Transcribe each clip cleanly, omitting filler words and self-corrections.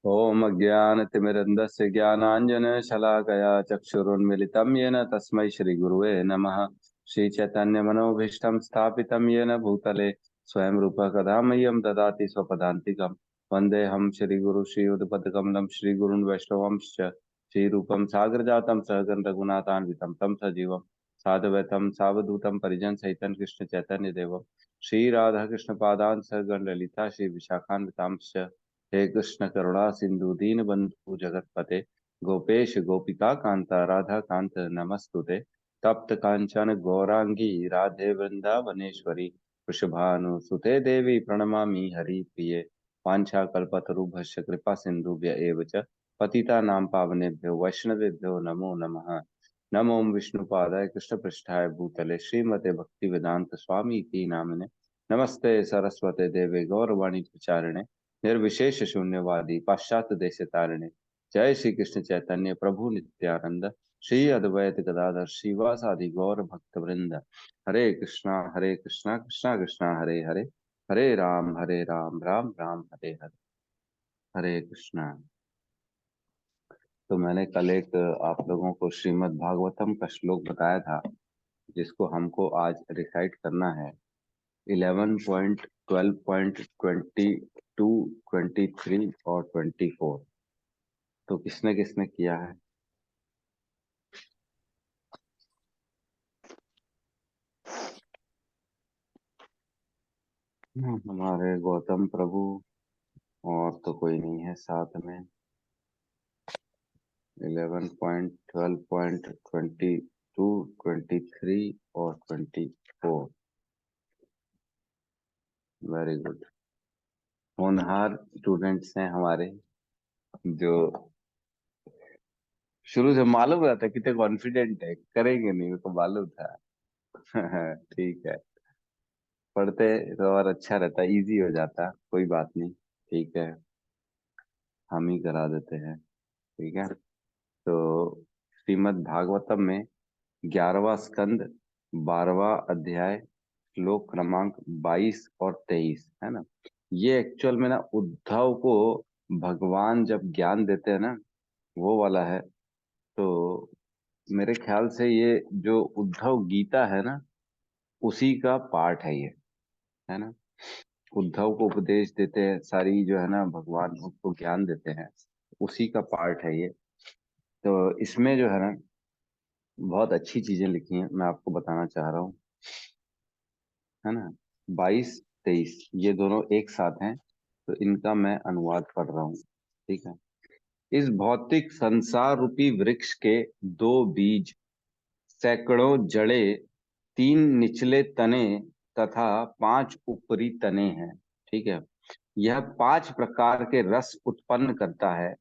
ओम अज्ञानतिमिरन्धस्य ज्ञानाञ्जनशलाकया चक्षुरुन्मिलितं येन तस्मै श्रीगुरुवे नमः। श्रीचैतन्यमनोभीष्टं स्थापितं येन भूतले स्वयं रूपः कदा मह्यं ददाति स्वपदान्तिकं। वन्देऽहं श्रीगुरु श्रीयुतपदकमलं श्रीगुरुन् वैष्णवंश्च श्रीरूपं सागरजातं सहगण रघुनाथान्वितं तं सजीवं साद्वैतं सावधूतं परिजनसहितं कृष्णचैतन्यदेवं श्रीराधाकृष्णपादान् सहगण ललिता श्रीविशाखान्वितांश्च। हे कृष्ण करुणा सिंधु दीन बंधु जगतपते गोपेश गोपिका कांता राधा कांत नमस्तुते। तप्त कांचन गौरांगी राधे वृंदावनेश्वरी वृषभानुसुते देवी प्रणमामि हरि प्रिये। वाञ्छाकल्पतरुभ्यश्च कृपा सिन्धुभ्य एव च पतितानां पावनेभ्यो वैष्णवेभ्यो नमो नमः। नमो विष्णुपादाय कृष्णपृष्ठाय भूतले श्रीमते भक्तिवेदांत स्वामी इति नामिने। नमस्ते सरस्वते देवे गौरवाणी प्रचारिणे निर्विशेष शून्यवादी पाश्चात्य देश तारिणे। जय श्री कृष्ण चैतन्य प्रभु नित्यानंद श्री अद्वैत गदाधर श्रीवासादि गौर भक्त वृंद। हरे कृष्णा कृष्णा कृष्णा हरे हरे, हरे राम राम राम हरे हरे। हरे कृष्णा। तो मैंने कल एक आप लोगों को श्रीमद् भागवतम का श्लोक बताया था, जिसको हमको आज रिसाइट करना है। 11.12.22, 23 और 24। तो किसने किसने किया है? हमारे गौतम प्रभु और तो कोई नहीं है साथ में। 11.12.22, 23 और 24। Very good. होनहार स्टूडेंट्स हैं हमारे, जो शुरू से मालूम रहता है कितने कॉन्फिडेंट है, करेंगे नहीं, उनको मालूम था। ठीक है। पढ़ते तो और अच्छा रहता, इजी हो जाता, कोई बात नहीं। ठीक है, हम ही करा देते हैं। ठीक है। तो श्रीमद् भागवतम में 11वां स्कंद, 12वां अध्याय, श्लोक क्रमांक 22 और 23 है ना। ये एक्चुअल में ना उद्धव को भगवान जब ज्ञान देते हैं ना, वो वाला है। तो मेरे ख्याल से ये जो उद्धव गीता है ना, उसी का पार्ट है ये, है ना। उद्धव को उपदेश देते हैं, सारी जो है ना भगवान उसको ज्ञान देते हैं, उसी का पार्ट है ये। तो इसमें जो है ना बहुत अच्छी चीजें लिखी हैं, मैं आपको बताना चाह रहा हूँ, है ना। 22 23 ये दोनों एक साथ हैं, तो इनका मैं अनुवाद पढ़ रहा हूँ। ठीक है। इस भौतिक संसार रूपी वृक्ष के दो बीज, सैकड़ों जड़े, तीन निचले तने तथा पांच ऊपरी तने हैं। ठीक है। यह पांच प्रकार के रस उत्पन्न करता है।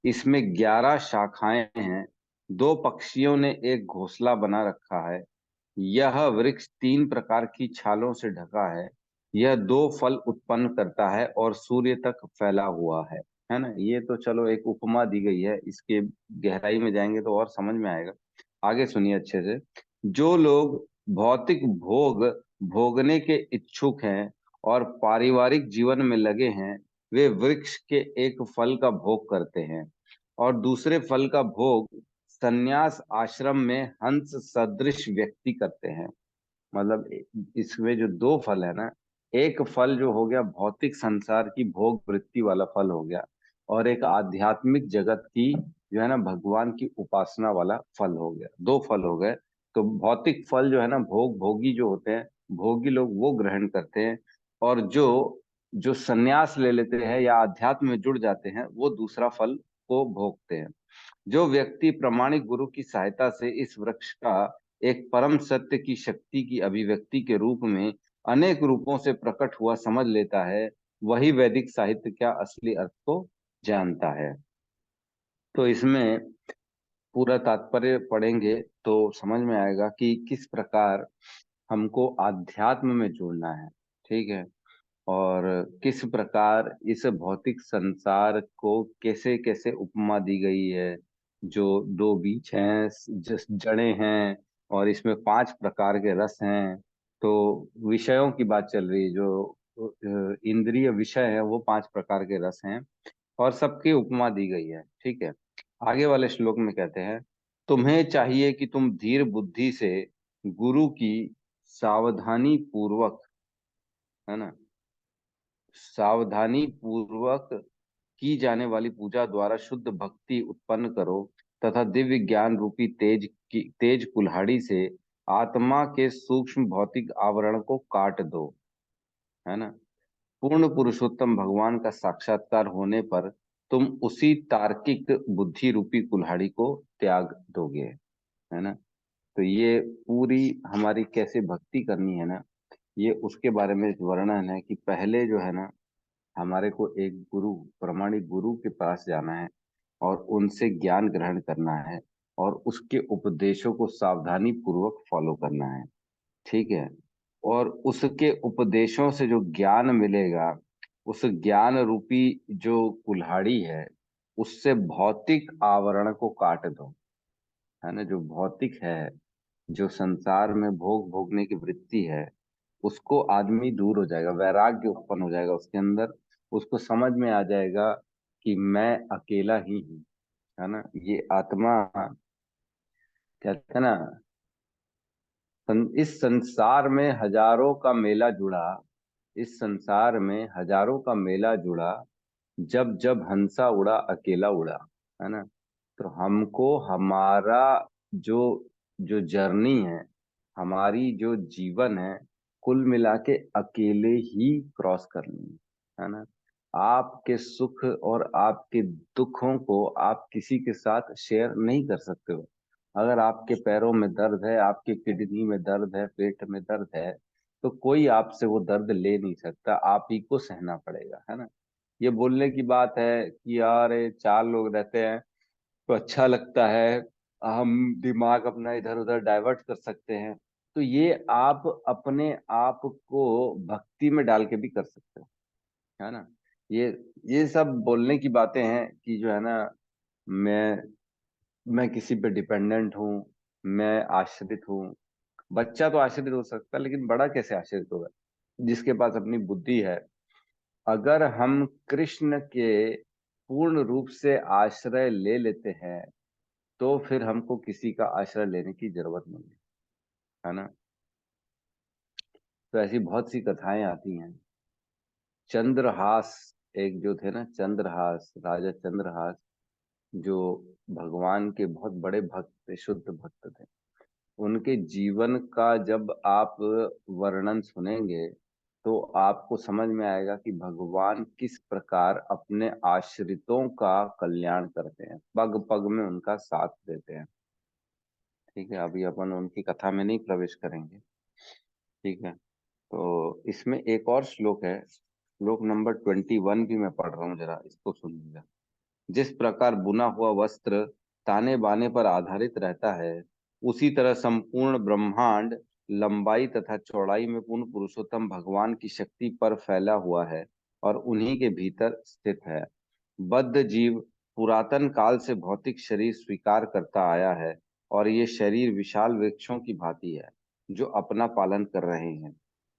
इसमें 11 शाखाएं हैं। दो पक्षियों ने एक घोंसला बना रखा है। यह वृक्ष तीन प्रकार की छालों से ढका है। यह दो फल उत्पन्न करता है और सूर्य तक फैला हुआ है ना। ये तो चलो एक उपमा दी गई है, इसके गहराई में जाएंगे तो और समझ में आएगा। आगे सुनिए अच्छे से। जो लोग भौतिक भोग भोगने के इच्छुक हैं और पारिवारिक जीवन में लगे हैं, वे वृक्ष के एक फल का भोग करते हैं और दूसरे फल का भोग संन्यास आश्रम में हंस सदृश व्यक्ति करते हैं। मतलब इसमें जो दो फल है ना, एक फल जो हो गया भौतिक संसार की भोग वृत्ति वाला फल हो गया, और एक आध्यात्मिक जगत की जो है ना भगवान की उपासना वाला फल हो गया। दो फल हो गए। तो भौतिक फल जो है ना भोगी जो होते हैं, भोगी लोग वो ग्रहण करते हैं, और जो जो संन्यास ले लेते हैं या अध्यात्म में जुड़ जाते हैं, वो दूसरा फल को भोगते हैं। जो व्यक्ति प्रामाणिक गुरु की सहायता से इस वृक्ष का एक परम सत्य की शक्ति की अभिव्यक्ति के रूप में अनेक रूपों से प्रकट हुआ समझ लेता है, वही वैदिक साहित्य का असली अर्थ को जानता है। तो इसमें पूरा तात्पर्य पढ़ेंगे तो समझ में आएगा कि किस प्रकार हमको आध्यात्म में जुड़ना है। ठीक है। और किस प्रकार इस भौतिक संसार को कैसे कैसे उपमा दी गई है। जो दो बीज हैं, जिस जड़ें हैं, और इसमें पांच प्रकार के रस हैं। तो विषयों की बात चल रही है, जो इंद्रिय विषय है वो 5 प्रकार के रस हैं, और सबकी उपमा दी गई है। ठीक है। आगे वाले श्लोक में कहते हैं, तुम्हें चाहिए कि तुम धीर बुद्धि से गुरु की सावधानी पूर्वक, है ना, सावधानी पूर्वक की जाने वाली पूजा द्वारा शुद्ध भक्ति उत्पन्न करो, तथा दिव्य ज्ञान रूपी तेज कुल्हाड़ी से आत्मा के सूक्ष्म भौतिक आवरण को काट दो, है ना। पूर्ण पुरुषोत्तम भगवान का साक्षात्कार होने पर तुम उसी तार्किक बुद्धि रूपी कुल्हाड़ी को त्याग दोगे, है ना। तो ये पूरी हमारी कैसे भक्ति करनी है ना, ये उसके बारे में वर्णन है कि पहले जो है ना, हमारे को एक गुरु, प्रमाणिक गुरु के पास जाना है और उनसे ज्ञान ग्रहण करना है, और उसके उपदेशों को सावधानी पूर्वक फॉलो करना है। ठीक है। और उसके उपदेशों से जो ज्ञान मिलेगा, उस ज्ञान रूपी जो कुल्हाड़ी है, उससे भौतिक आवरण को काट दो, है ना। जो भौतिक है, जो संसार में भोग भोगने की वृत्ति है, उसको आदमी दूर हो जाएगा, वैराग्य उत्पन्न हो जाएगा उसके अंदर। उसको समझ में आ जाएगा कि मैं अकेला ही हूँ, है ना। ये आत्मा, कहते हैं ना, इस संसार में हजारों का मेला जुड़ा, इस संसार में हजारों का मेला जुड़ा, जब जब हंसा उड़ा अकेला उड़ा, है ना। तो हमको हमारा जो जो जर्नी है, हमारी जो जीवन है, कुल मिला के अकेले ही क्रॉस करनी है ना। आपके सुख और आपके दुखों को आप किसी के साथ शेयर नहीं कर सकते हो। अगर आपके पैरों में दर्द है, आपके किडनी में दर्द है, पेट में दर्द है, तो कोई आपसे वो दर्द ले नहीं सकता, आप ही को सहना पड़ेगा, है ना। ये बोलने की बात है कि यार ये 4 लोग रहते हैं तो अच्छा लगता है, हम दिमाग अपना इधर उधर डाइवर्ट कर सकते हैं, तो ये आप अपने आप को भक्ति में डाल के भी कर सकते हो, है ना। ये ये सब बोलने की बातें हैं कि जो है ना, मैं मैं किसी पे डिपेंडेंट हूँ, मैं आश्रित हूँ। बच्चा तो आश्रित हो सकता है, लेकिन बड़ा कैसे आश्रित होगा, जिसके पास अपनी बुद्धि है। अगर हम कृष्ण के पूर्ण रूप से आश्रय ले लेते हैं, तो फिर हमको किसी का आश्रय लेने की जरूरत नहीं है ना। तो ऐसी बहुत सी कथाएं आती हैं। चंद्रहास, एक जो थे ना, चंद्रहास, राजा चंद्रहास, जो भगवान के बहुत बड़े भक्त थे, शुद्ध भक्त थे। उनके जीवन का जब आप वर्णन सुनेंगे, तो आपको समझ में आएगा कि भगवान किस प्रकार अपने आश्रितों का कल्याण करते हैं, पग पग में उनका साथ देते हैं। ठीक है, अभी अपन उनकी कथा में नहीं प्रवेश करेंगे। ठीक है। तो इसमें एक और श्लोक है, श्लोक नंबर 21 भी मैं पढ़ रहा हूँ, जरा इसको सुनिएगा। जिस प्रकार बुना हुआ वस्त्र ताने बाने पर आधारित रहता है, उसी तरह संपूर्ण ब्रह्मांड लंबाई तथा चौड़ाई में पूर्ण पुरुषोत्तम भगवान की शक्ति पर फैला हुआ है और उन्हीं के भीतर स्थित है। बद्ध जीव पुरातन काल से भौतिक शरीर स्वीकार करता आया है, और ये शरीर विशाल वृक्षों की भांति है जो अपना पालन कर रहे हैं।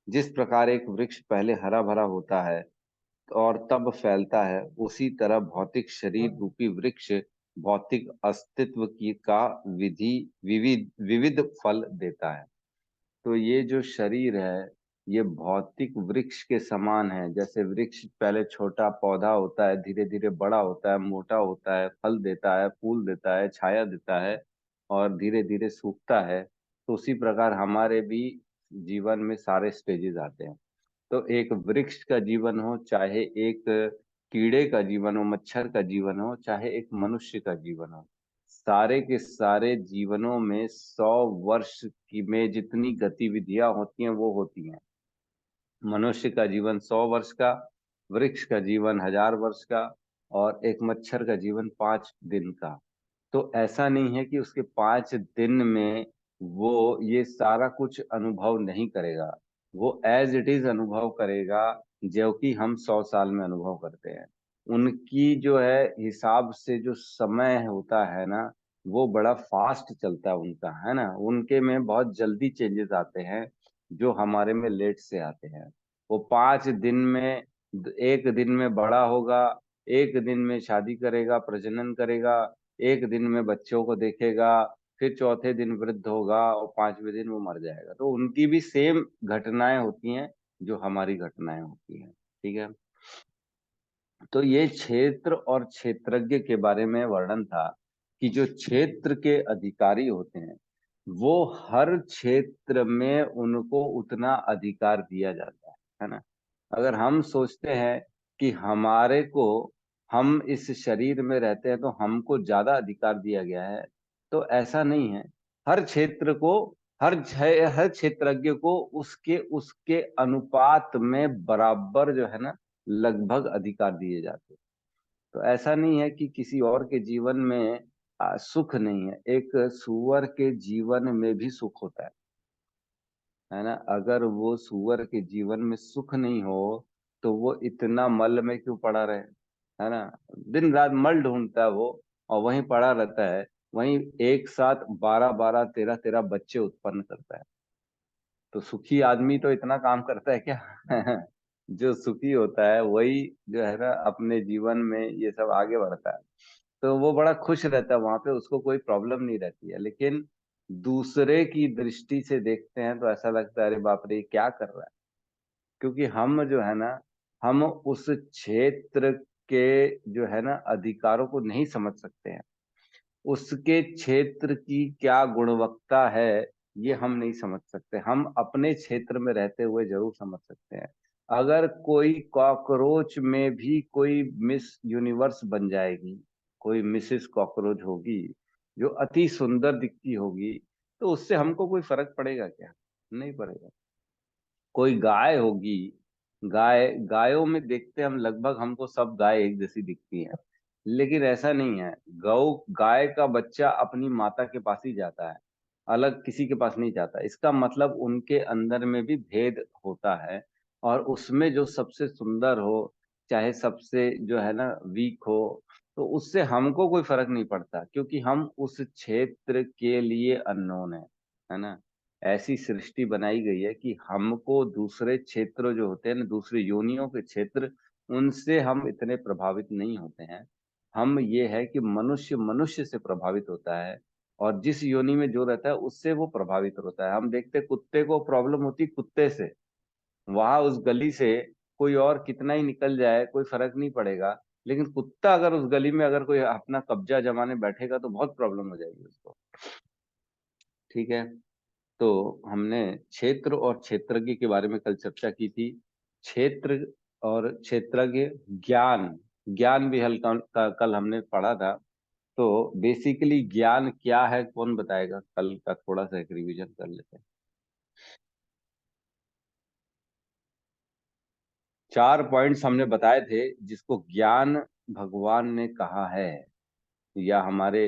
जिस प्रकार एक वृक्ष पहले हरा भरा होता है और तब फैलता है, उसी तरह भौतिक शरीर रूपी वृक्ष भौतिक अस्तित्व की का विधि विविध विविध फल देता है। तो ये जो शरीर है, ये भौतिक वृक्ष के समान है। जैसे वृक्ष पहले छोटा पौधा होता है, धीरे धीरे बड़ा होता है, मोटा होता है, फल देता है, फूल देता है, छाया देता है, और धीरे धीरे सूखता है। तो उसी प्रकार हमारे भी जीवन में सारे स्टेजेस आते हैं। तो एक वृक्ष का जीवन हो, चाहे एक कीड़े का जीवन हो, मच्छर का जीवन हो, चाहे एक मनुष्य का जीवन हो, सारे के सारे जीवनों में 100 वर्ष की में जितनी गतिविधियां होती हैं वो होती हैं। मनुष्य का जीवन 100 वर्ष का, वृक्ष का जीवन 1000 वर्ष का, और एक मच्छर का जीवन 5 दिन का। तो ऐसा नहीं है कि उसके 5 दिन में वो ये सारा कुछ अनुभव नहीं करेगा, वो एज इट इज अनुभव करेगा, जो कि हम 100 साल में अनुभव करते हैं। उनकी जो है हिसाब से जो समय होता है ना, वो बड़ा फास्ट चलता है उनका, है ना। उनके में बहुत जल्दी चेंजेस आते हैं, जो हमारे में लेट से आते हैं। वो 5 दिन में, एक दिन में बड़ा होगा, एक दिन में शादी करेगा, प्रजनन करेगा, एक दिन में बच्चों को देखेगा, फिर चौथे दिन वृद्ध होगा और 5वें दिन वो मर जाएगा। तो उनकी भी सेम घटनाएं होती हैं जो हमारी घटनाएं होती हैं। ठीक है। तो ये क्षेत्र और क्षेत्रज्ञ के बारे में वर्णन था कि जो क्षेत्र के अधिकारी होते हैं वो हर क्षेत्र में उनको उतना अधिकार दिया जाता है ना। अगर हम सोचते हैं कि हमारे को, हम इस शरीर में रहते हैं तो हमको ज्यादा अधिकार दिया गया है, तो ऐसा नहीं है। हर क्षेत्र को, हर क्षेत्रज्ञ को उसके उसके अनुपात में बराबर जो है ना लगभग अधिकार दिए जाते हैं। तो ऐसा नहीं है कि किसी और के जीवन में सुख नहीं है। एक सुअर के जीवन में भी सुख होता है ना। अगर वो सुअर के जीवन में सुख नहीं हो तो वो इतना मल में क्यों पड़ा रहे, है ना। दिन रात मल ढूंढता है वो, और वहीं पड़ा रहता है, वहीं एक साथ 12 12 13 13 बच्चे उत्पन्न करता है। तो सुखी आदमी तो इतना काम करता है क्या? जो सुखी होता है वही जो है ना अपने जीवन में ये सब आगे बढ़ता है। तो वो बड़ा खुश रहता है वहां पे, उसको कोई प्रॉब्लम नहीं रहती है। लेकिन दूसरे की दृष्टि से देखते हैं तो ऐसा लगता है अरे बाप रे ये क्या कर रहा है। क्योंकि हम जो है ना, हम उस क्षेत्र के जो है ना अधिकारों को नहीं समझ सकते हैं। उसके क्षेत्र की क्या गुणवत्ता है ये हम नहीं समझ सकते। हम अपने क्षेत्र में रहते हुए जरूर समझ सकते हैं। अगर कोई कॉकरोच में भी कोई मिस यूनिवर्स बन जाएगी, कोई मिसेस कॉकरोच होगी जो अति सुंदर दिखती होगी, तो उससे हमको कोई फर्क पड़ेगा क्या? नहीं पड़ेगा। कोई गाय होगी, गायों में देखते हम लगभग हमको सब गाय एक जैसी दिखती हैं। लेकिन ऐसा नहीं है। गौ गाय का बच्चा अपनी माता के पास ही जाता है, अलग किसी के पास नहीं जाता। इसका मतलब उनके अंदर में भी भेद होता है। और उसमें जो सबसे सुंदर हो, चाहे सबसे जो है ना वीक हो, तो उससे हमको कोई फर्क नहीं पड़ता, क्योंकि हम उस क्षेत्र के लिए अननोन है ना। ऐसी सृष्टि बनाई गई है कि हमको दूसरे क्षेत्र जो होते हैं ना, दूसरे योनियों के क्षेत्र, उनसे हम इतने प्रभावित नहीं होते हैं। हम ये है कि मनुष्य मनुष्य से प्रभावित होता है, और जिस योनि में जो रहता है उससे वो प्रभावित होता है। हम देखते हैं कुत्ते को प्रॉब्लम होती कुत्ते से, वहां उस गली से कोई और कितना ही निकल जाए कोई फर्क नहीं पड़ेगा। लेकिन कुत्ता अगर उस गली में अगर कोई अपना कब्जा जमाने बैठेगा तो बहुत प्रॉब्लम हो जाएगी उसको। ठीक है। तो हमने क्षेत्र और क्षेत्रज्ञ के बारे में कल चर्चा की थी। क्षेत्र और क्षेत्रज्ञ, ज्ञान, ज्ञान भी हल्का कल हमने पढ़ा था। तो बेसिकली ज्ञान क्या है कौन बताएगा? कल का थोड़ा सा एक रिवीजन कर लेते हैं। 4 पॉइंट्स हमने बताए थे जिसको ज्ञान भगवान ने कहा है, या हमारे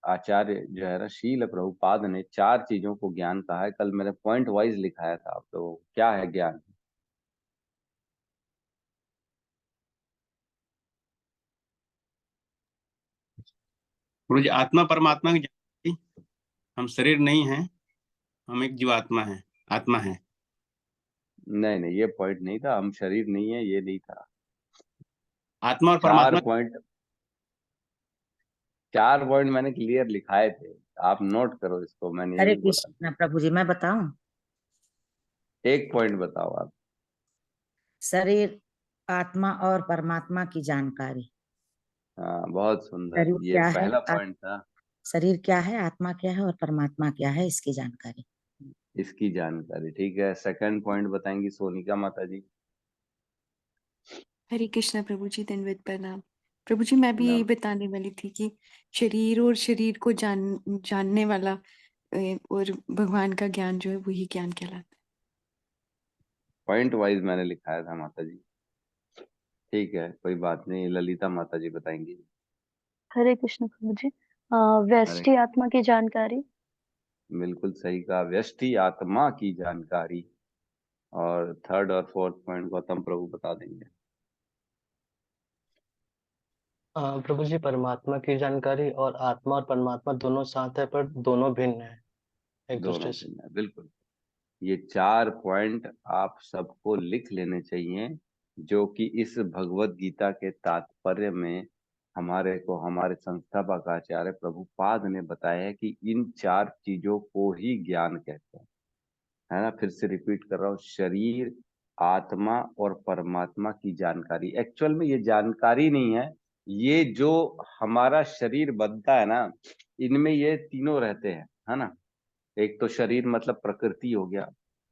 आचार्य जो है ना शील प्रभुपाद ने 4 चीजों को ज्ञान कहा है। कल मैंने पॉइंट वाइज लिखाया था। तो क्या है ज्ञान? गुरु जी, आत्मा परमात्मा की जानकारी। हम शरीर नहीं है, हम एक जीवात्मा है, आत्मा है। नहीं नहीं, ये पॉइंट नहीं था। हम शरीर नहीं है, ये नहीं था। आत्मा और चार परमात्मा। पॉइंट 4 पॉइंट मैंने क्लियर लिखाए थे। आप नोट करो इसको, मैंने ये हरे भी बोला। कृष्ण प्रभु जी, मैं बताऊं? एक पॉइंट बताओ आप। शरीर, आत्मा और परमात्मा की जानकारी। हाँ बहुत सुंदर, शरीर ये क्या है, पहला पॉइंट था। शरीर क्या है, आत्मा क्या है और परमात्मा क्या है, इसकी जानकारी। इसकी जानकारी, ठीक है। सेकंड पॉइंट बताएंगी सोनिका माता जी। हरे कृष्णा प्रभु जी, दंडवत प्रणाम। प्रभु जी, मैं भी यही नाम बताने वाली थी कि शरीर और शरीर को जानने वाला और भगवान का ज्ञान जो है वही ज्ञान कहलाता पॉइंट वाइज मैंने लिखाया था माता जी। ठीक है, कोई बात नहीं। ललिता माता जी बताएंगी। हरे कृष्ण प्रभु जी। अरे व्यष्टि आत्मा की जानकारी। बिल्कुल सही कहा, व्यष्टि आत्मा की जानकारी। और थर्ड और फोर्थ पॉइंट गौतम प्रभु बता देंगे। प्रभु जी, परमात्मा की जानकारी। और आत्मा और परमात्मा दोनों साथ है पर दोनों भिन्न है एक दोनों दूसरे से। भिन्न है, बिल्कुल ये 4 पॉइंट आप सबको लिख लेने चाहिए, जो कि इस भगवत गीता के तात्पर्य में हमारे संस्थापक आचार्य प्रभुपाद ने बताया है कि इन 4 चीजों को ही ज्ञान कहते हैं। है ना, फिर से रिपीट कर रहा हूँ, शरीर, आत्मा और परमात्मा की जानकारी। एक्चुअल में ये जानकारी नहीं है, ये जो हमारा शरीर बनता है ना, इनमें ये तीनों रहते हैं। है ना, एक तो शरीर मतलब प्रकृति हो गया,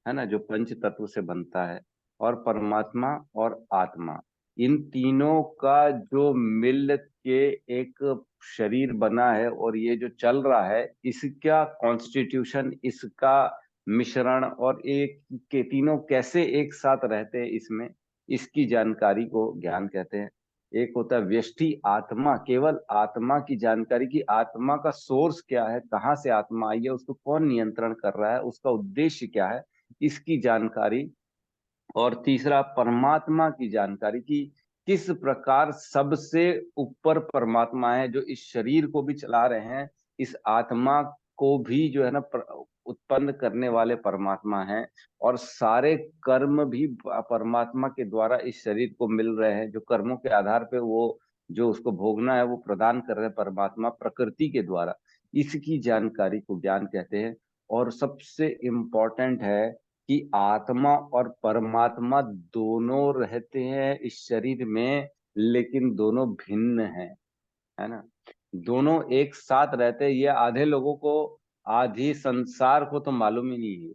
है ना, जो पंच तत्व से बनता है, और परमात्मा और आत्मा, इन तीनों का जो मिल के एक शरीर बना है, और ये जो चल रहा है इसका कॉन्स्टिट्यूशन, इसका मिश्रण, और एक के तीनों कैसे एक साथ रहते हैं इसमें, इसकी जानकारी को ज्ञान कहते हैं। एक होता है व्यष्टि आत्मा, केवल आत्मा की जानकारी, की आत्मा का सोर्स क्या है, कहाँ से आत्मा आई है, उसको कौन नियंत्रण कर रहा है, उसका उद्देश्य क्या है, इसकी जानकारी। और तीसरा परमात्मा की जानकारी, की किस प्रकार सबसे ऊपर परमात्मा है जो इस शरीर को भी चला रहे हैं, इस आत्मा को भी जो है ना उत्पन्न करने वाले परमात्मा हैं, और सारे कर्म भी परमात्मा के द्वारा इस शरीर को मिल रहे हैं, जो कर्मों के आधार पे वो जो उसको भोगना है वो प्रदान कर रहे हैं परमात्मा प्रकृति के द्वारा। इसकी जानकारी को ज्ञान कहते हैं। और सबसे इम्पोर्टेंट है कि आत्मा और परमात्मा दोनों रहते हैं इस शरीर में, लेकिन दोनों भिन्न हैं। है ना, दोनों एक साथ रहते हैं, ये आधे लोगों को, आधी संसार को तो मालूम ही नहीं है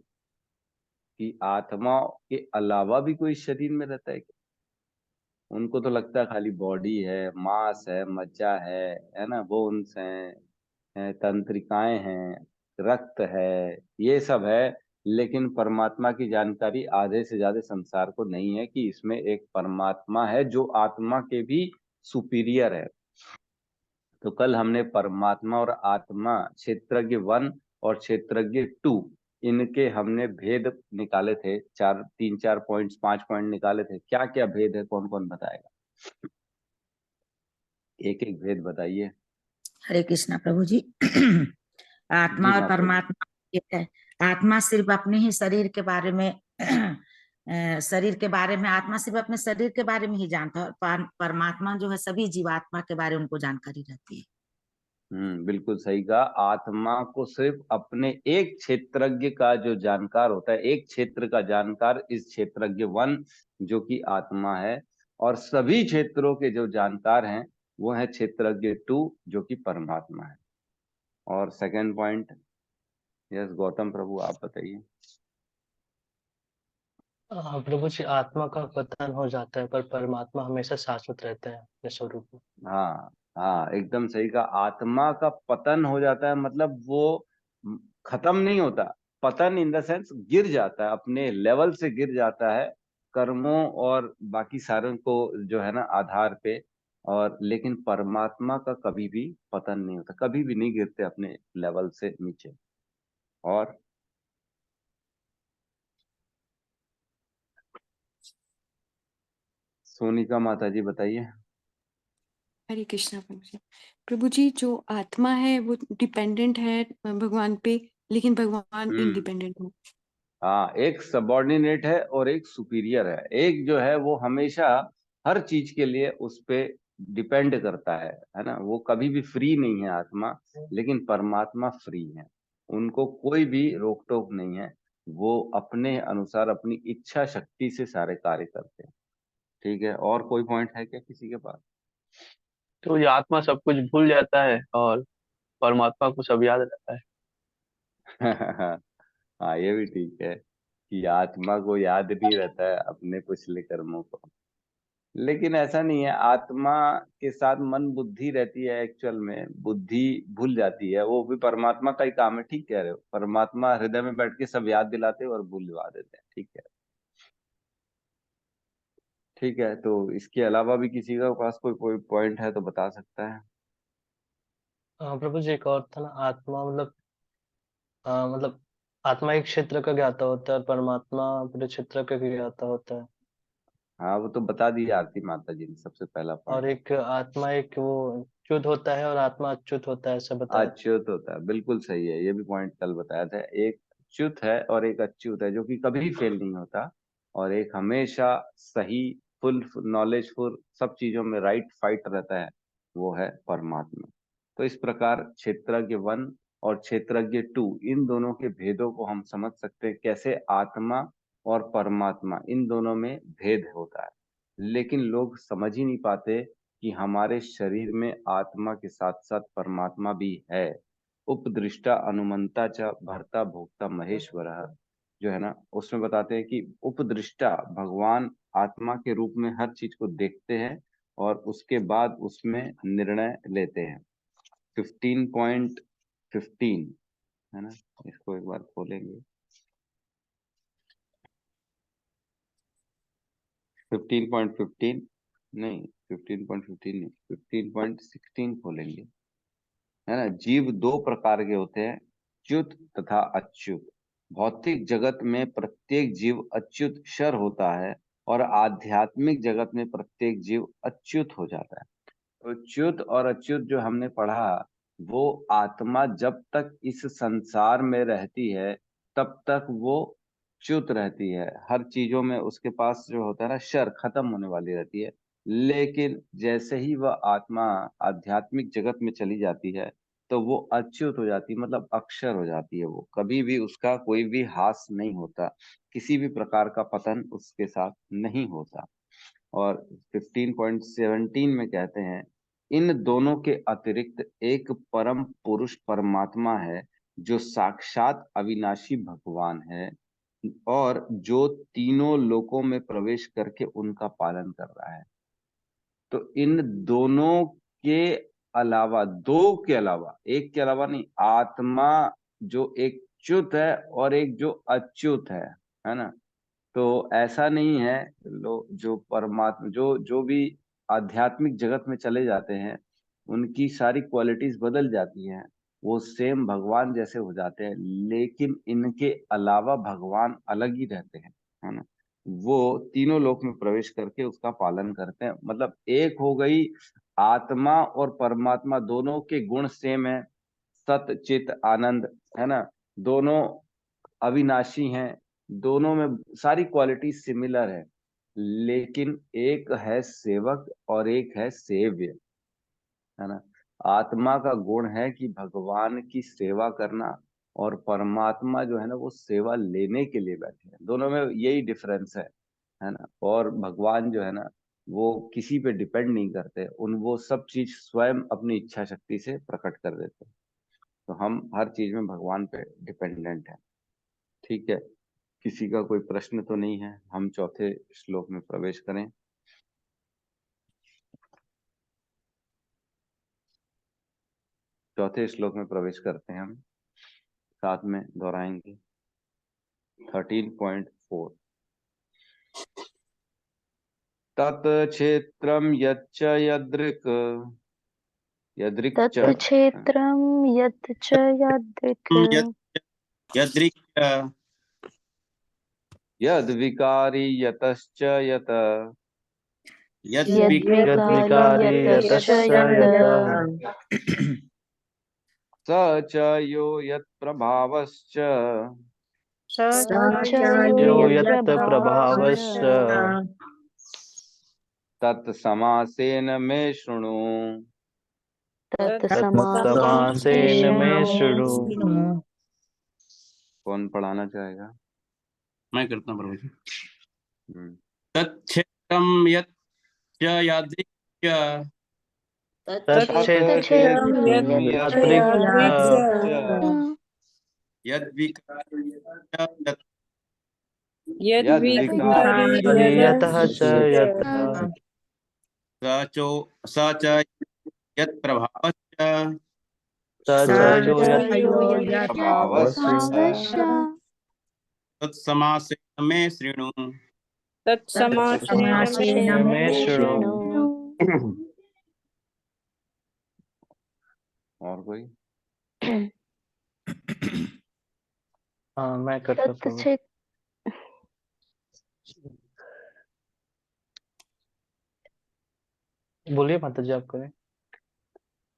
कि आत्मा के अलावा भी कोई शरीर में रहता है क्या। उनको तो लगता है खाली बॉडी है, मांस है, मज्जा है ना, बोन्स हैं, तंत्रिकाएं हैं, रक्त है, ये सब है। लेकिन परमात्मा की जानकारी आधे से ज्यादा संसार को नहीं है कि इसमें एक परमात्मा है जो आत्मा के भी सुपीरियर है। तो कल हमने परमात्मा और आत्मा, क्षेत्रज्ञ 1 और क्षेत्रज्ञ 2, इनके हमने भेद निकाले थे, 3-4 पॉइंट्स, 5 पॉइंट निकाले थे। क्या क्या भेद है, कौन कौन बताएगा? एक एक भेद बताइए। हरे कृष्णा प्रभु जी। आत्मा जी और माता जी। परमात्मा एक है। आत्मा सिर्फ अपने ही शरीर के बारे में शरीर के बारे में, आत्मा सिर्फ अपने शरीर के बारे में ही जानता है, और परमात्मा जो है सभी जीवात्मा के बारे में उनको जानकारी रहती है। बिल्कुल सही कहा। आत्मा को सिर्फ अपने एक क्षेत्रज्ञ का जो जानकार होता है, एक क्षेत्र का जानकार, इस क्षेत्रज्ञ 1 जो कि आत्मा है, और सभी क्षेत्रों के जो जानकार हैं वो है क्षेत्रज्ञ 2 जो कि परमात्मा है। और सेकंड पॉइंट, यस गौतम प्रभु आप बताइए। प्रभु जी, आत्मा का पतन हो जाता है पर परमात्मा हमेशा शाश्वत रहते हैं अपने स्वरूप में। हाँ हाँ, एकदम सही कहा। आत्मा का पतन हो जाता है मतलब वो खत्म नहीं होता, पतन इन द सेंस गिर जाता है, अपने लेवल से गिर जाता है, कर्मों और बाकी सारों को जो है ना आधार पे। और लेकिन परमात्मा का कभी भी पतन नहीं होता, कभी भी नहीं गिरते अपने लेवल से नीचे। और सोनिका माता जी बताइए। हरे कृष्णा प्रभु जी। प्रभु जी, जो आत्मा है वो डिपेंडेंट है भगवान पे, लेकिन भगवान हम्म इंडिपेंडेंट है। हाँ, एक सबॉर्डिनेट है और एक सुपीरियर है। एक जो है वो हमेशा हर चीज के लिए उस पे डिपेंड करता है ना, वो कभी भी फ्री नहीं है आत्मा। लेकिन परमात्मा फ्री है, उनको कोई भी रोक टोक नहीं है, वो अपने अनुसार अपनी इच्छा शक्ति से सारे कार्य करते हैं। ठीक है, और कोई पॉइंट है क्या किसी के पास? तो ये आत्मा सब कुछ भूल जाता है और परमात्मा को सब याद रहता है। हाँ, ये भी ठीक है कि आत्मा को याद नहीं रहता है अपने पिछले कर्मों को। लेकिन ऐसा नहीं है, आत्मा के साथ मन बुद्धि रहती है, एक्चुअल में बुद्धि भूल जाती है, वो भी परमात्मा का ही काम है। ठीक कह रहे हो, परमात्मा हृदय में बैठ के सब याद दिलाते हैं और भूलवा देते हैं। ठीक है, ठीक है। तो इसके अलावा भी किसी का पास कोई कोई पॉइंट है तो बता सकता है। प्रभु जी, एक और था ना, आत्मा मतलब आत्मा एक क्षेत्र का ज्ञाता होता है और परमात्मा पूरे क्षेत्र का ज्ञाता होता है। हाँ, वो तो बता दिया आरती माता जी ने, सबसे पहला और पॉइंट। एक आत्मा एक वो च्युत होता है और आत्मा अच्युत होता है, ऐसा बताया था। अच्युत होता है, बिल्कुल सही है, ये भी पॉइंट कल बताया था। एक च्युत है और एक अच्युत है, जो कि कभी फेल नहीं होता, और एक हमेशा सही, फुल नॉलेजफुल, सब चीजों में राइट फाइट रहता है, वो है परमात्मा। तो इस प्रकार क्षेत्रज्ञ 1 और क्षेत्रज्ञ 2, इन दोनों के भेदों को हम समझ सकते हैं, कैसे आत्मा और परमात्मा इन दोनों में भेद होता है। लेकिन लोग समझ ही नहीं पाते कि हमारे शरीर में आत्मा के साथ साथ परमात्मा भी है। उपदृष्टा अनुमंता च भर्ता भोक्ता महेश्वर, जो है ना, उसमें बताते हैं कि उपदृष्टा भगवान आत्मा के रूप में हर चीज को देखते हैं और उसके बाद उसमें निर्णय लेते हैं। 15.15 है ना, इसको एक बार खोलेंगे। 15.15 नहीं, 15.15 नहीं, 15.16 खोलेंगे, है ना। जीव दो प्रकार के होते हैं, च्युत तथा अच्युत। भौतिक जगत में प्रत्येक जीव अच्युत क्षर होता है और आध्यात्मिक जगत में प्रत्येक जीव अच्युत हो जाता है। तो च्युत और अच्युत जो हमने पढ़ा, वो आत्मा जब तक इस संसार में रहती है तब तक वो च्युत रहती है, हर चीजों में उसके पास जो होता है ना, शर खत्म होने वाली रहती है। लेकिन जैसे ही वह आत्मा आध्यात्मिक जगत में चली जाती है तो वो अच्युत हो जाती है, मतलब अक्षर हो जाती है। वो कभी भी उसका कोई भी हास नहीं होता, किसी भी प्रकार का पतन उसके साथ नहीं होता। और 15.17 में कहते हैं, इन दोनों के अतिरिक्त एक परम पुरुष परमात्मा है जो साक्षात अविनाशी भगवान है और जो तीनों लोकों में प्रवेश करके उनका पालन कर रहा है। तो इन दोनों के अलावा, दो के अलावा, एक के अलावा नहीं, आत्मा जो एक च्युत है और एक जो अच्युत है ना। तो ऐसा नहीं है, जो परमात्मा जो जो भी आध्यात्मिक जगत में चले जाते हैं उनकी सारी क्वालिटीज बदल जाती हैं, वो सेम भगवान जैसे हो जाते हैं, लेकिन इनके अलावा भगवान अलग ही रहते हैं, है ना। वो तीनों लोक में प्रवेश करके उसका पालन करते हैं। मतलब एक हो गई, आत्मा और परमात्मा दोनों के गुण सेम है, सत चित आनंद, है ना। दोनों अविनाशी हैं, दोनों में सारी क्वालिटी सिमिलर है, लेकिन एक है सेवक और एक है सेव्य, है ना। आत्मा का गुण है कि भगवान की सेवा करना, और परमात्मा जो है ना, वो सेवा लेने के लिए बैठे हैं। दोनों में यही डिफरेंस है ना। और भगवान जो है ना, वो किसी पे डिपेंड नहीं करते, वो सब चीज स्वयं अपनी इच्छा शक्ति से प्रकट कर देते हैं। तो हम हर चीज में भगवान पे डिपेंडेंट है। ठीक है, किसी का कोई प्रश्न तो नहीं है, हम चौथे श्लोक में प्रवेश करें। चौथे श्लोक में प्रवेश करते हैं हम, साथ में दोहराएंगे 13.4। तत् क्षेत्रम यच्च यदृक्, यदृक् च, तत्क्षेत्रं यत् च यादृक् यदृक् यद विकारी यतश्च यत, यद्विकारि यतश्च यत् स च यो यत् प्रभावश्च, स च यो यो यत् यत् प्रभावश्च प्रभावश्च तत्समासेन मे शृणु। तत्समासेन मे शृणु। कौन पढ़ाना चाहेगा? मैं करता हूँ प्रभु जी। हम्म। तत्क्षेत्रम यत् च यादृक् च तत्क्षेत्रं यदृक् यद्विकारि यद विकारी यतः च यतः स च यत् प्रभावश्च स च यो यत् प्रभावश्च तत्समासेन मे शृणु। तत्समासेन मे शृणु। और कोई? हाँ मैं करता प्रभु। तत्क्षेत्र बोलिए माता जी, आप करें।